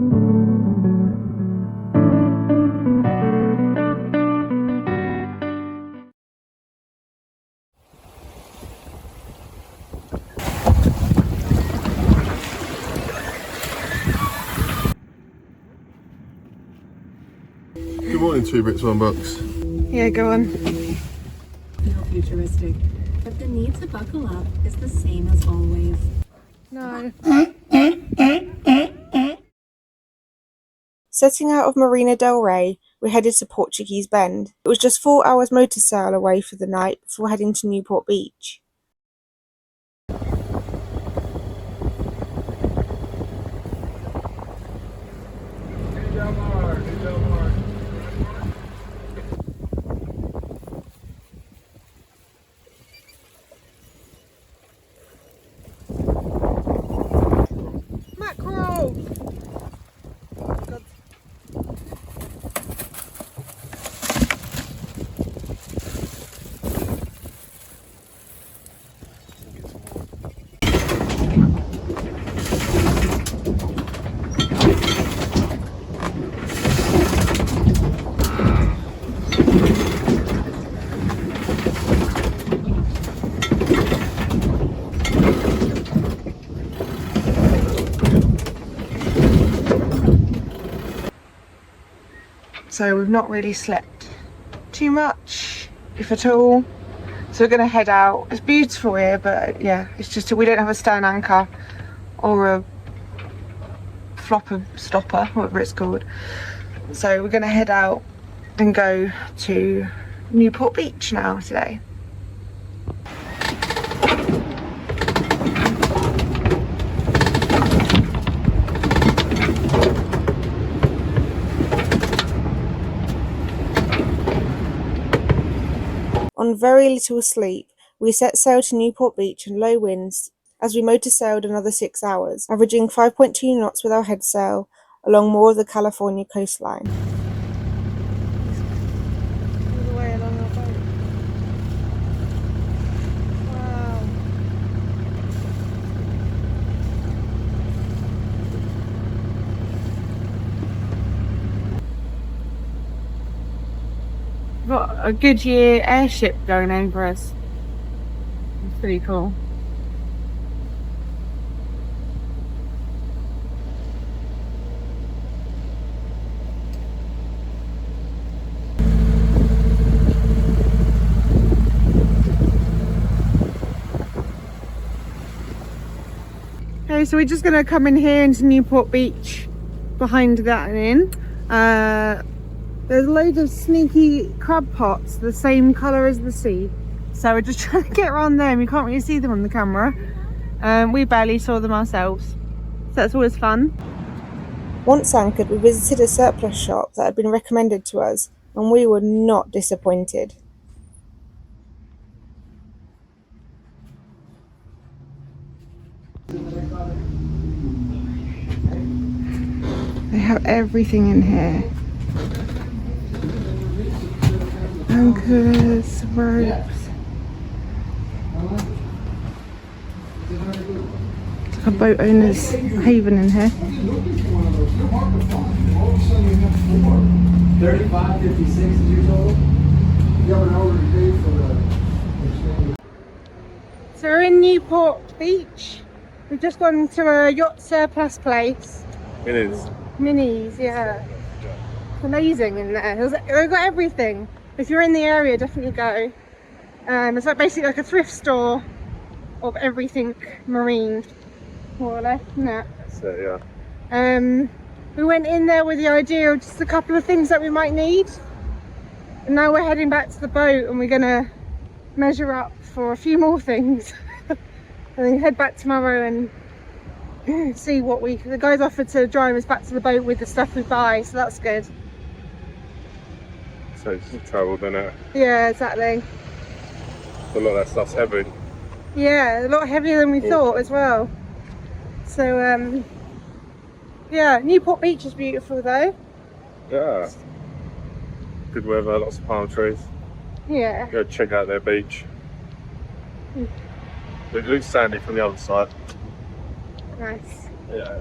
Good morning, 2 Brits, $1. Yeah, go on. Feel futuristic, but the need to buckle up is the same as always. No. Setting out of Marina del Rey, we headed to Portuguese Bend. It was just 4 hours motor sail away for the night before heading to Newport Beach. Mackerel! So we've not really slept too much, if at all. So we're going to head out. It's beautiful here, but yeah, it's just we don't have a stern anchor or a flopper stopper, whatever it's called. So we're going to head out and go to Newport Beach now today. On very little sleep, we set sail to Newport Beach in low winds as we motor sailed another 6 hours, averaging 5.2 knots with our head sail along more of the California coastline. All the way along our boat. Wow. We've got a Goodyear airship going over us. It's pretty cool. Okay, so we're just going to come in here into Newport Beach behind that inn. There's loads of sneaky crab pots, the same colour as the sea. So we're just trying to get around them. You can't really see them on the camera. We barely saw them ourselves. So that's always fun. Once anchored, we visited a surplus shop that had been recommended to us, and we were not disappointed. They have everything in here. Anchors, ropes. It's like a boat owner's haven in here. 35, 56 is your total? You have an hour to pay for the. So we're in Newport Beach. We've just gone to a yacht surplus place. Minney's, yeah. It's amazing in there. They've got everything. If you're in the area, definitely go. It's like basically like a thrift store of everything marine, more or less, isn't it? So, yeah. We went in there with the idea of just a couple of things that we might need. And now we're heading back to the boat and we're gonna measure up for a few more things. And then head back tomorrow and see what the guys offered to drive us back to the boat with the stuff we buy, so that's good. So it's travel, isn't it? Yeah, exactly. A lot of that stuff's heavy. Yeah, a lot heavier than we thought as well. So yeah, Newport Beach is beautiful though. Yeah. Good weather, lots of palm trees. Yeah. Go check out their beach. It looks sandy from the other side. Nice. Yeah.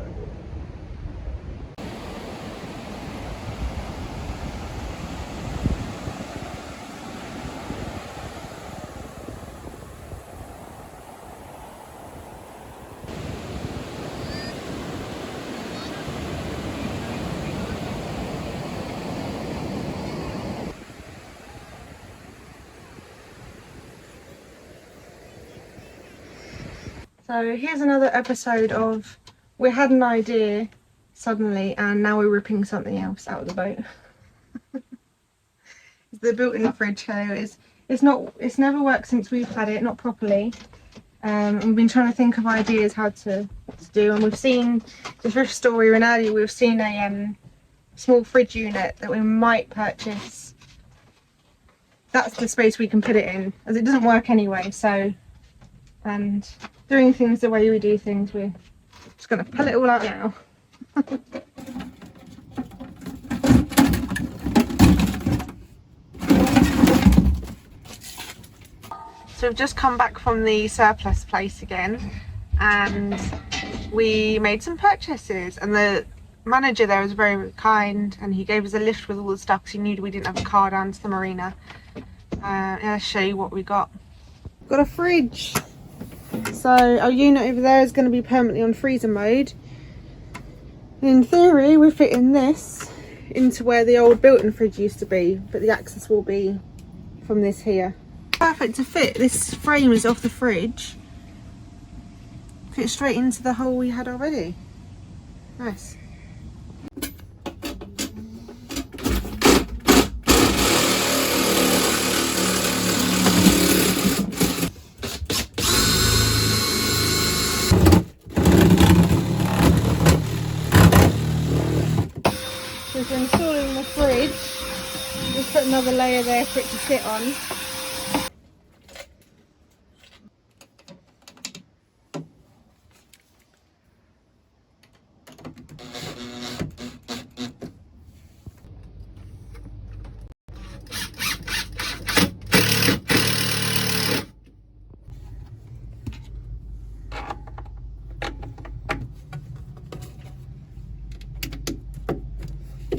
So here's another episode of we had an idea suddenly and now we're ripping something else out of the boat. The built-in fridge here it's never worked since we've had it, not properly. We've been trying to think of ideas how to do, and we've seen the thrift store we were in earlier, we've seen a small fridge unit that we might purchase. That's the space we can put it in, as it doesn't work anyway. So, and doing things the way we do things, we're just going to pull it all out now. So we've just come back from the surplus place again, and we made some purchases, and the manager there was very kind and he gave us a lift with all the stuff because he knew we didn't have a car down to the marina. I'll show you what we got. Got a fridge. So our unit over there is going to be permanently on freezer mode. In theory we're fitting this into where the old built-in fridge used to be, but the access will be from this here. Perfect to fit. This frame is off the fridge. Fit straight into the hole we had already. Nice. So for installing the fridge, just put another layer there for it to sit on.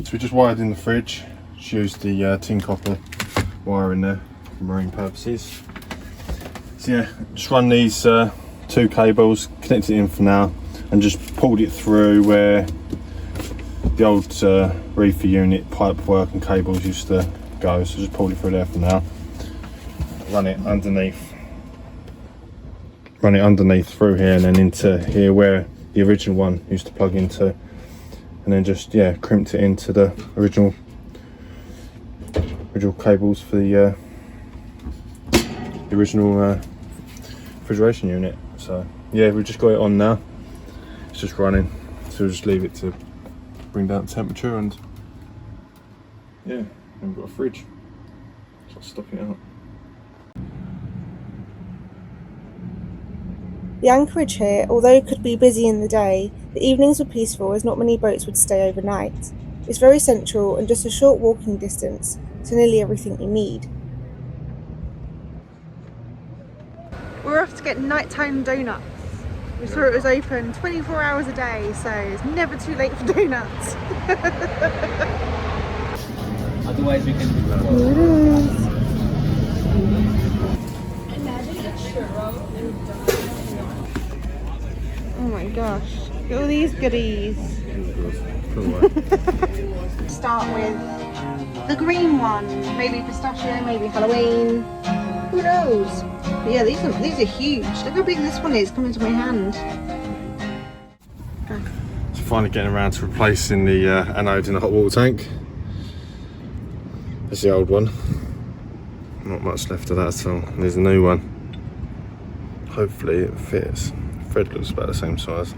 So we just wired in the fridge, just used the tin copper wire in there for marine purposes. So yeah, just run these two cables, connected it in for now, and just pulled it through where the old reefer unit pipe work and cables used to go. So just pulled it through there for now. Run it underneath through here and then into here where the original one used to plug into. And then just crimped it into the original cables for the original refrigeration unit. So yeah, we've just got it on now. It's just running, so we'll just leave it to bring down the temperature, and yeah, we've got a fridge. So I'll stop it out. The anchorage here, although it could be busy in the day, the evenings were peaceful as not many boats would stay overnight. It's very central and just a short walking distance to nearly everything you need. We're off to get nighttime donuts. We saw it was open 24 hours a day, so it's never too late for donuts. Otherwise we can Here it is. Oh my gosh, look at all these goodies. Start with the green one, maybe pistachio, maybe Halloween, who knows? But yeah, these are huge. Look how big this one is coming to my hand. Okay. So finally getting around to replacing the anode in the hot water tank. There's the old one. Not much left of that at all. There's a new one. Hopefully it fits. Thread looks about the same size.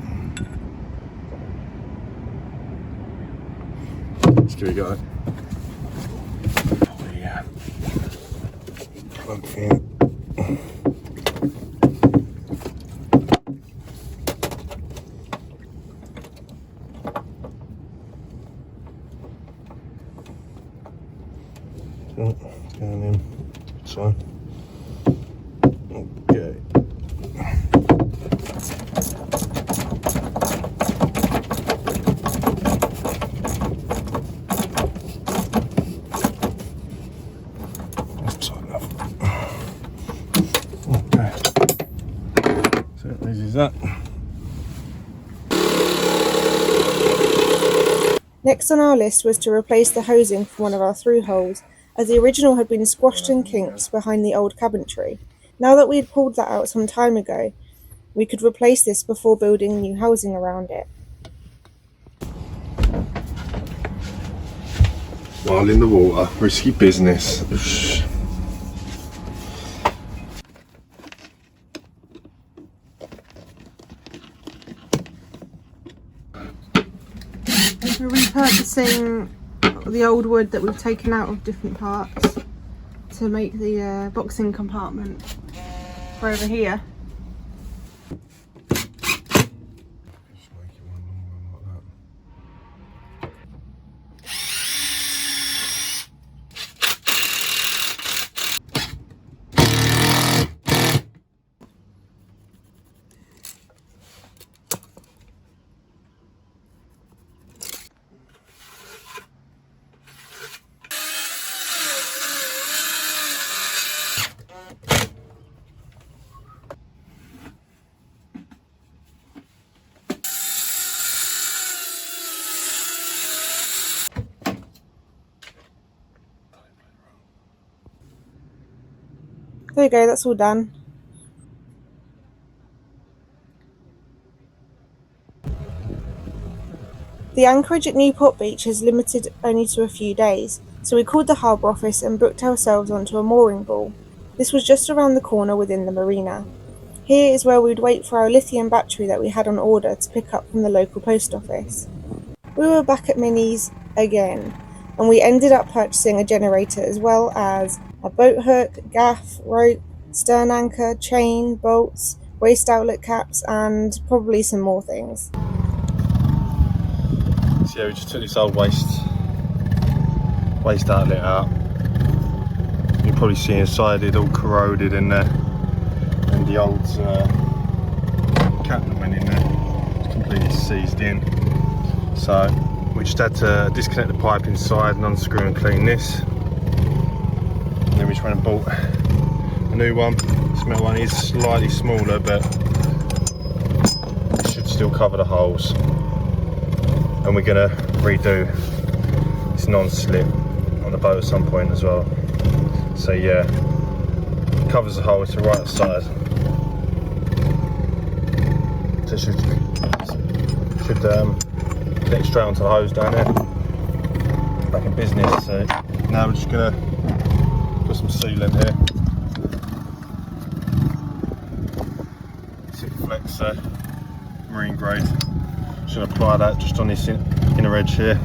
Let's give it a go. Oh yeah. Plug in. Oh, going in. So. Okay. That. Next on our list was to replace the hosing for one of our through holes, as the original had been squashed and kinked behind the old cabin tree. Now that we had pulled that out some time ago, We could replace this before building new housing around it. While in the water, risky business. We're repurposing the old wood that we've taken out of different parts to make the boxing compartment for over here. There you go, that's all done. The Anchorage at Newport Beach is limited only to a few days, so we called the harbour office and booked ourselves onto a mooring ball. This was just around the corner within the marina. Here is where we'd wait for our lithium battery that we had on order to pick up from the local post office. We were back at Minney's again, and we ended up purchasing a generator as well as a boat hook, gaff, rope, stern anchor, chain, bolts, waste outlet caps, and probably some more things. So yeah, we just took this old waste outlet out. You can probably see inside it all corroded in there, and the old cap that went in there was completely seized in. So we just had to disconnect the pipe inside and unscrew and clean this. And then we just went and bought a new one. This metal one is slightly smaller, but it should still cover the holes. And we're gonna redo this non-slip on the boat at some point as well. So yeah, covers the hole to the right side. So it should connect straight onto the hose down there. Back in business. So now we're just gonna put some sealant here. Sikaflex marine grade. Just apply that just on this inner edge here.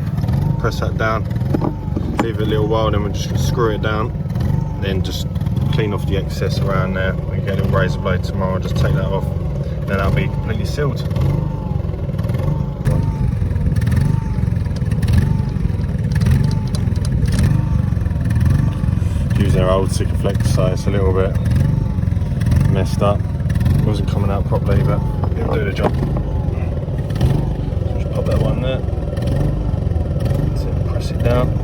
Press that down. Leave it a little while, then we're just gonna screw it down. Then just clean off the excess around there. We get a little razor blade tomorrow. Just take that off. And then that'll be completely sealed. Using our old Sikaflex, so it's a little bit messed up. It wasn't coming out properly, but it'll do the job. So just pop that one there. So press it down.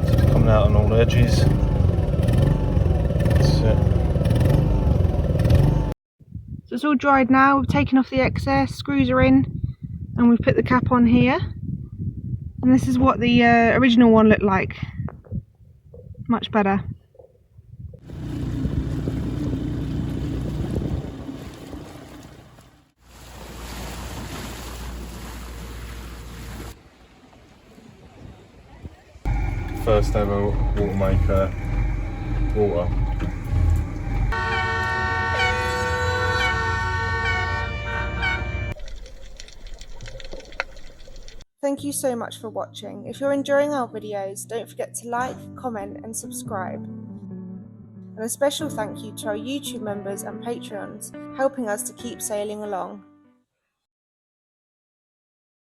So it's coming out on all the edges. That's it. So it's all dried now. We've taken off the excess, screws are in, and we've put the cap on here. And this is what the original one looked like. Much better. First ever water maker water. Thank you so much for watching. If you're enjoying our videos, don't forget to like, comment and subscribe. And a special thank you to our YouTube members and Patreons, helping us to keep sailing along.